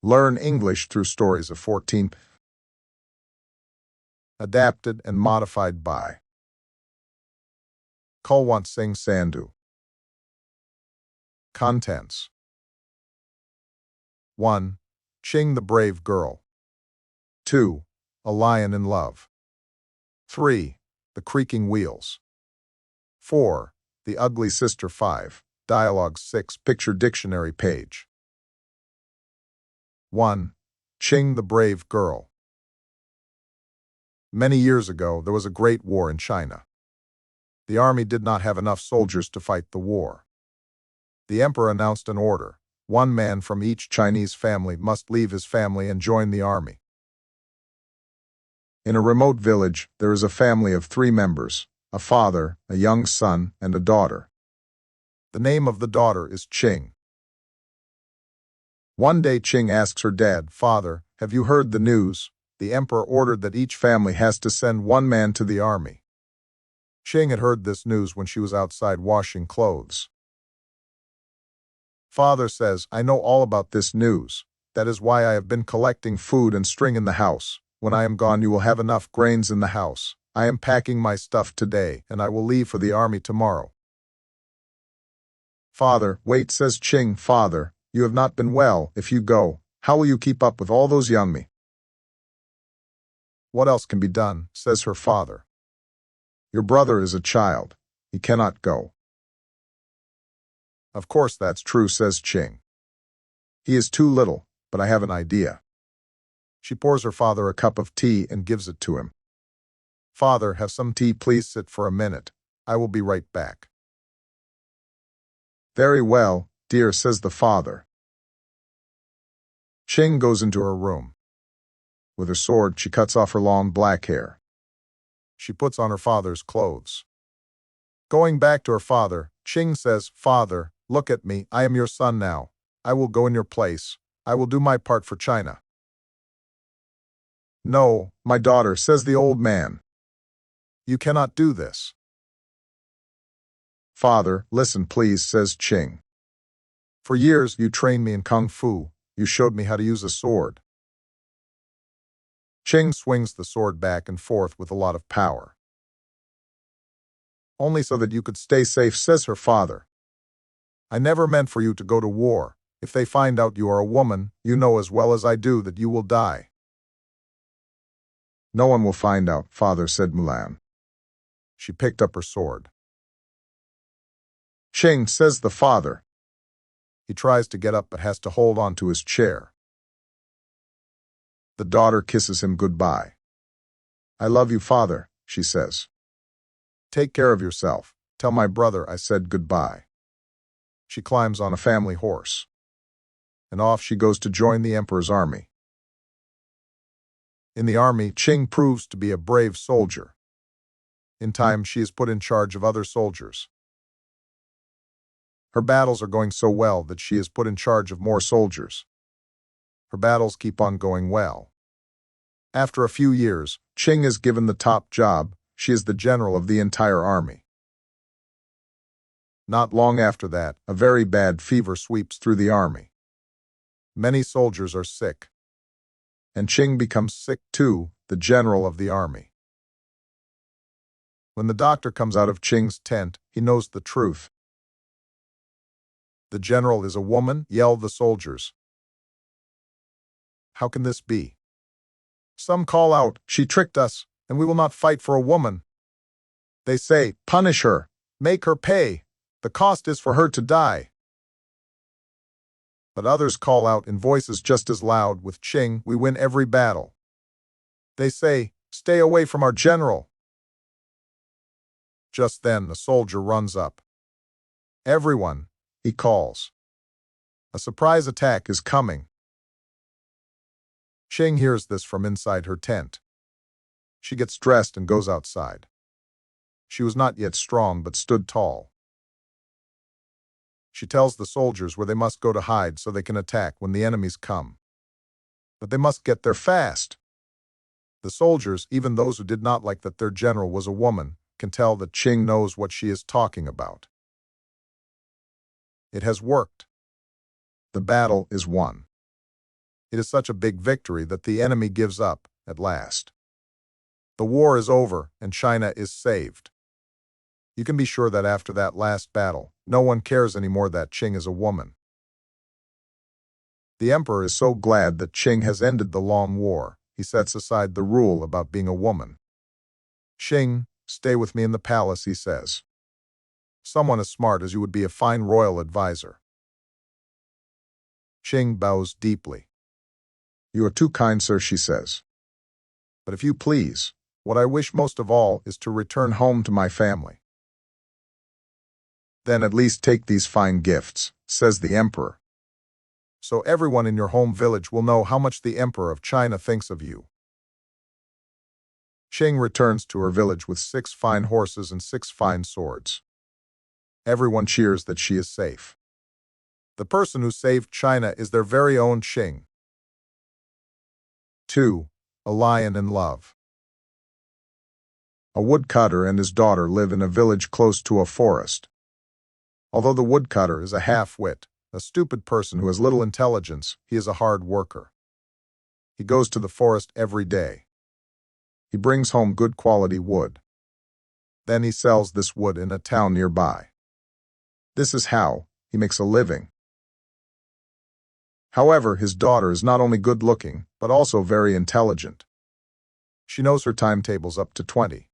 Learn English through stories of 14. Adapted and modified by Kulwant Singh Sandhu. Contents: 1. Ching the Brave Girl. 2. A Lion in Love. 3. The Creaking Wheels. 4. The Ugly Sister. 5. Dialogue 6. Picture Dictionary page. 1. Ching the Brave Girl. Many years ago, there was a great war in China. The army did not have enough soldiers to fight the war. The emperor announced an order. One man from each Chinese family must leave his family and join the army. In a remote village, there is a family of 3 members, a father, a young son, and a daughter. The name of the daughter is Ching. One day Ching asks her dad, "Father, have you heard the news? The emperor ordered that each family has to send 1 man to the army." Ching had heard this news when she was outside washing clothes. Father says, "I know all about this news. That is why I have been collecting food and string in the house. When I am gone, you will have enough grains in the house. I am packing my stuff today, and I will leave for the army tomorrow." "Father, wait," says Ching. "Father, you have not been well. If you go, how will you keep up with all those young men?" "What else can be done?" says her father. "Your brother is a child. He cannot go." "Of course that's true," says Ching. "He is too little, but I have an idea." She pours her father a cup of tea and gives it to him. "Father, have some tea, please. Sit for a minute. I will be right back." "Very well, dear," says the father. Ching goes into her room. With her sword, she cuts off her long black hair. She puts on her father's clothes. Going back to her father, Ching says, "Father, look at me. I am your son now. I will go in your place. I will do my part for China." "No, my daughter," says the old man. "You cannot do this." "Father, listen please," says Ching. "For years you trained me in Kung Fu. You showed me how to use a sword." Ching swings the sword back and forth with a lot of power. "Only so that you could stay safe," says her father. "I never meant for you to go to war. If they find out you are a woman, you know as well as I do that you will die." "No one will find out, father," said Mulan. She picked up her sword. "Ching," says the father. He tries to get up but has to hold on to his chair. The daughter kisses him goodbye. "I love you, father," she says. "Take care of yourself. Tell my brother I said goodbye." She climbs on a family horse. And off she goes to join the emperor's army. In the army, Ching proves to be a brave soldier. In time, she is put in charge of other soldiers. Her battles are going so well that she is put in charge of more soldiers. Her battles keep on going well. After a few years, Ching is given the top job. She is the general of the entire army. Not long after that, a very bad fever sweeps through the army. Many soldiers are sick. And Ching becomes sick too, the general of the army. When the doctor comes out of Ching's tent, he knows the truth. "The general is a woman," yell the soldiers. "How can this be?" Some call out, "She tricked us, and we will not fight for a woman." They say, "Punish her. Make her pay. The cost is for her to die." But others call out in voices just as loud, "With Ching, we win every battle." They say, "Stay away from our general." Just then, a soldier runs up. "Everyone," he calls. "A surprise attack is coming." Ching hears this from inside her tent. She gets dressed and goes outside. She was not yet strong, but stood tall. She tells the soldiers where they must go to hide so they can attack when the enemies come. But they must get there fast. The soldiers, even those who did not like that their general was a woman, can tell that Ching knows what she is talking about. It has worked. The battle is won. It is such a big victory that the enemy gives up at last. The war is over and China is saved. You can be sure that after that last battle, no one cares anymore that Qing is a woman. The emperor is so glad that Qing has ended the long war, he sets aside the rule about being a woman. Qing, stay with me in the palace, he says. Someone as smart as you would be a fine royal advisor. Qing bows deeply. You are too kind, sir, she says. But if you please, what I wish most of all is to return home to my family. Then at least take these fine gifts, says the emperor. So everyone in your home village will know how much the emperor of China thinks of you. Qing returns to her village with 6 fine horses and 6 fine swords. Everyone cheers that she is safe. The person who saved China is their very own Qing. 2. A lion in love. A woodcutter and his daughter live in a village close to a forest. Although the woodcutter is a half-wit, a stupid person who has little intelligence, he is a hard worker. He goes to the forest every day. He brings home good quality wood. Then he sells this wood in a town nearby. This is how he makes a living. However, his daughter is not only good-looking, but also very intelligent. She knows her timetables up to 20.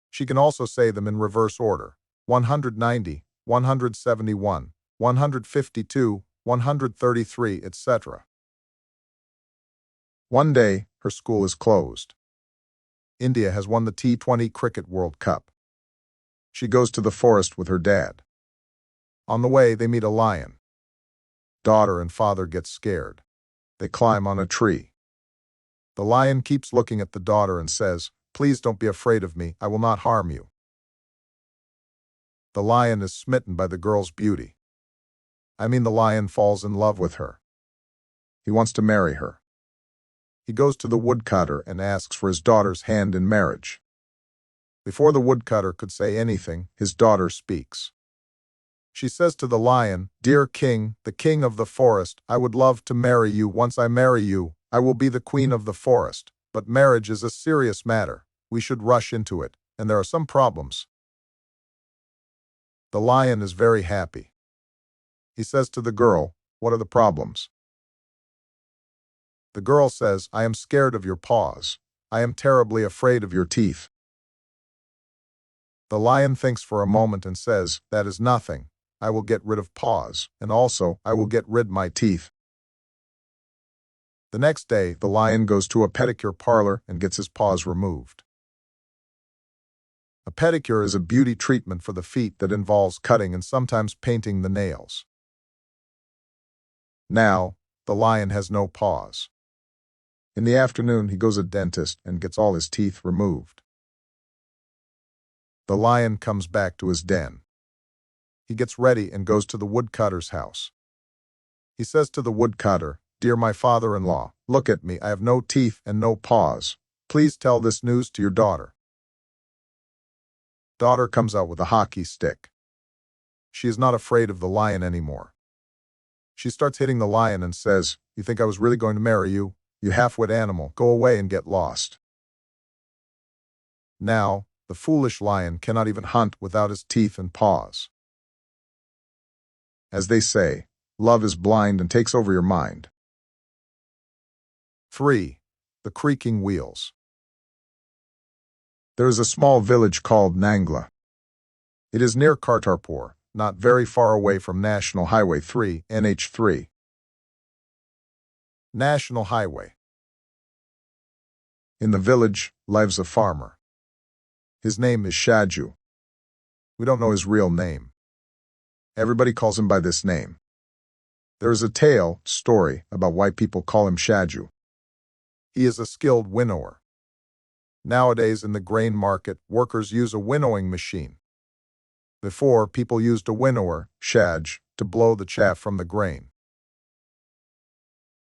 She can also say them in reverse order: 190, 171, 152, 133, etc. One day, her school is closed. India has won the T20 Cricket World Cup. She goes to the forest with her dad. On the way, they meet a lion. Daughter and father get scared. They climb on a tree. The lion keeps looking at the daughter and says, "Please don't be afraid of me, I will not harm you." The lion is smitten by the girl's beauty. The lion falls in love with her. He wants to marry her. He goes to the woodcutter and asks for his daughter's hand in marriage. Before the woodcutter could say anything, his daughter speaks. She says to the lion, "Dear king, the king of the forest, I would love to marry you. Once I marry you, I will be the queen of the forest. But marriage is a serious matter. We should rush into it, and there are some problems." The lion is very happy. He says to the girl, "What are the problems?" The girl says, "I am scared of your paws. I am terribly afraid of your teeth." The lion thinks for a moment and says, "That is nothing. I will get rid of paws, and also I will get rid my teeth." The next day, the lion goes to a pedicure parlor and gets his paws removed. A pedicure is a beauty treatment for the feet that involves cutting and sometimes painting the nails. Now, the lion has no paws. In the afternoon, he goes to a dentist and gets all his teeth removed. The lion comes back to his den. He gets ready and goes to the woodcutter's house. He says to the woodcutter, "Dear my father-in-law, look at me, I have no teeth and no paws. Please tell this news to your daughter." Daughter comes out with a hockey stick. She is not afraid of the lion anymore. She starts hitting the lion and says, "You think I was really going to marry you? You half-wit animal, go away and get lost." Now, the foolish lion cannot even hunt without his teeth and paws. As they say, love is blind and takes over your mind. 3. The creaking wheels. There is a small village called Nangla. It is near Kartarpur, not very far away from National Highway 3, NH3. National Highway. In the village lives a farmer. His name is Shaju. We don't know his real name. Everybody calls him by this name. There is a story about why people call him Shaju. He is a skilled winnower. Nowadays in the grain market, workers use a winnowing machine. Before, people used a winnower, shaj, to blow the chaff from the grain.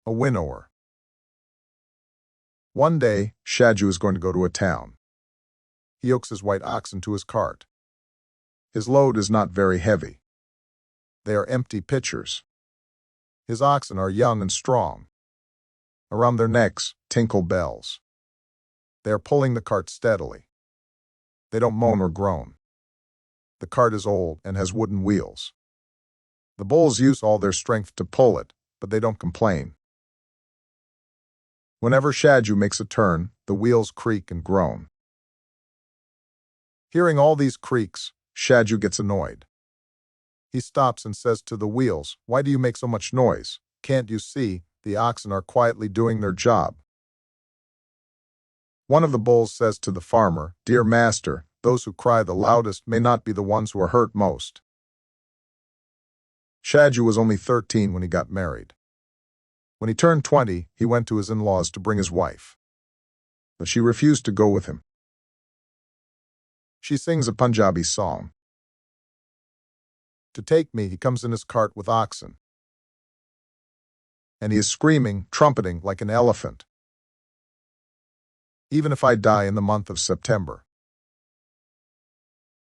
A winnower. One day, Shaju is going to go to a town. He yokes his white oxen to his cart. His load is not very heavy. They are empty pitchers. His oxen are young and strong. Around their necks tinkle bells. They are pulling the cart steadily. They don't moan or groan. The cart is old and has wooden wheels. The bulls use all their strength to pull it, but they don't complain. Whenever Shadju makes a turn, the wheels creak and groan. Hearing all these creaks, Shadju gets annoyed. He stops and says to the wheels, "Why do you make so much noise? Can't you see, the oxen are quietly doing their job?" One of the bulls says to the farmer, "Dear master, those who cry the loudest may not be the ones who are hurt most." Shadju was only 13 when he got married. When he turned 20, he went to his in-laws to bring his wife. But she refused to go with him. She sings a Punjabi song. To take me, he comes in his cart with oxen. And he is screaming, trumpeting like an elephant. Even if I die in the month of September,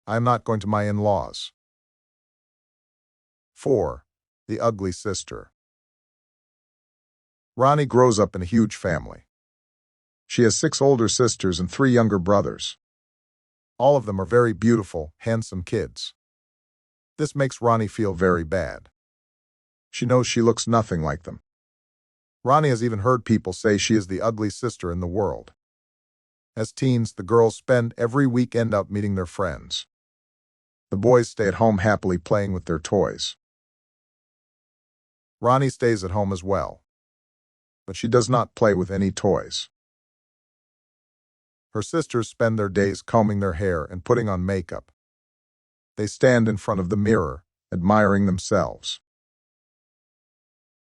I am not going to my in-laws. 4. The Ugly Sister. Ronnie grows up in a huge family. She has 6 older sisters and 3 younger brothers. All of them are very beautiful, handsome kids. This makes Ronnie feel very bad. She knows she looks nothing like them. Ronnie has even heard people say she is the ugly sister in the world. As teens, the girls spend every weekend out meeting their friends. The boys stay at home happily playing with their toys. Ronnie stays at home as well. But she does not play with any toys. Her sisters spend their days combing their hair and putting on makeup. They stand in front of the mirror, admiring themselves.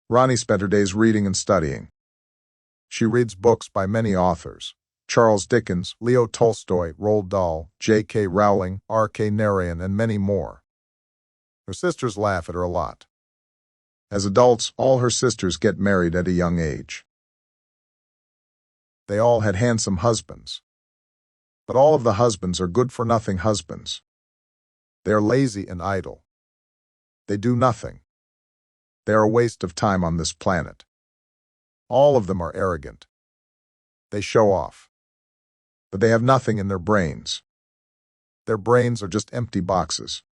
Ronnie spent her days reading and studying. She reads books by many authors: Charles Dickens, Leo Tolstoy, Roald Dahl, J.K. Rowling, R.K. Narayan, and many more. Her sisters laugh at her a lot. As adults, all her sisters get married at a young age. They all had handsome husbands. But all of the husbands are good-for-nothing husbands. They are lazy and idle. They do nothing. They are a waste of time on this planet. All of them are arrogant. They show off. But they have nothing in their brains. Their brains are just empty boxes.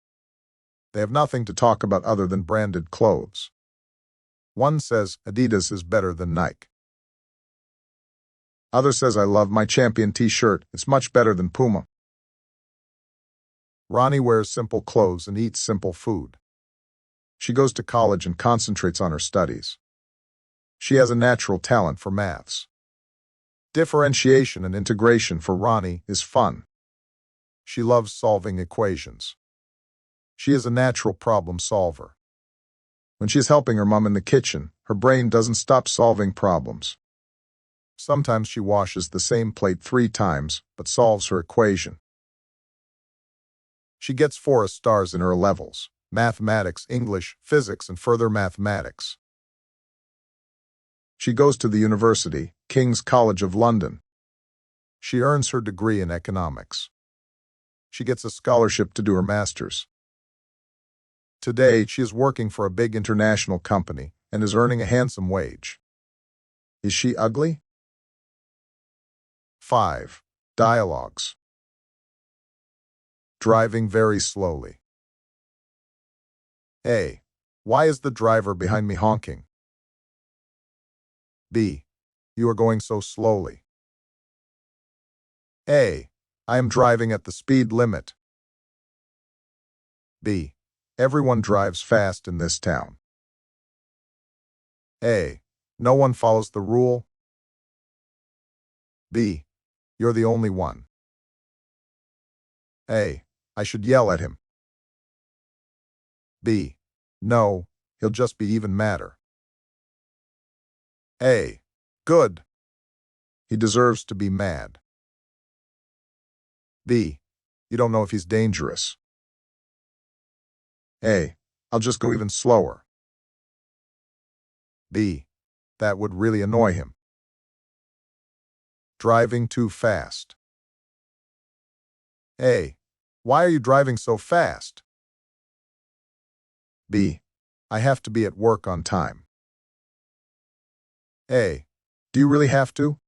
They have nothing to talk about other than branded clothes. One says Adidas is better than Nike. Other says I love my Champion t-shirt, it's much better than Puma. Ronnie wears simple clothes and eats simple food. She goes to college and concentrates on her studies. She has a natural talent for maths. Differentiation and integration for Ronnie is fun. She loves solving equations. She is a natural problem solver. When she is helping her mom in the kitchen, her brain doesn't stop solving problems. Sometimes she washes the same plate 3 times, but solves her equation. She gets 4 stars in her levels: mathematics, English, physics, and further mathematics. She goes to the university, King's College of London. She earns her degree in economics. She gets a scholarship to do her master's. Today, she is working for a big international company and is earning a handsome wage. Is she ugly? 5. Dialogues. Driving very slowly. A. Why is the driver behind me honking? B. You are going so slowly. A. I am driving at the speed limit. B. Everyone drives fast in this town. A. No one follows the rule. B. You're the only one. A. I should yell at him. B. No, he'll just be even madder. A. Good. He deserves to be mad. B. You don't know if he's dangerous. A. I'll just go even slower. B. That would really annoy him. Driving too fast. A. Why are you driving so fast? B. I have to be at work on time. A. Do you really have to?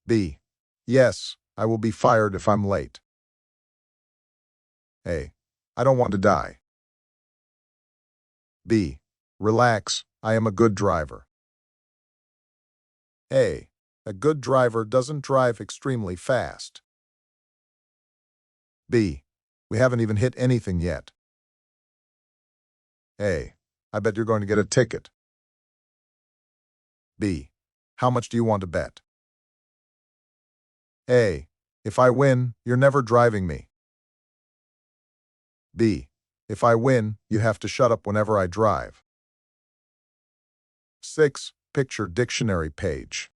B. Yes, I will be fired if I'm late. A. I don't want to die. B. Relax, I am a good driver. A. A good driver doesn't drive extremely fast. B. We haven't even hit anything yet. A. I bet you're going to get a ticket. B. How much do you want to bet? A. If I win, you're never driving me. B. If I win, you have to shut up whenever I drive. 6. Picture dictionary page.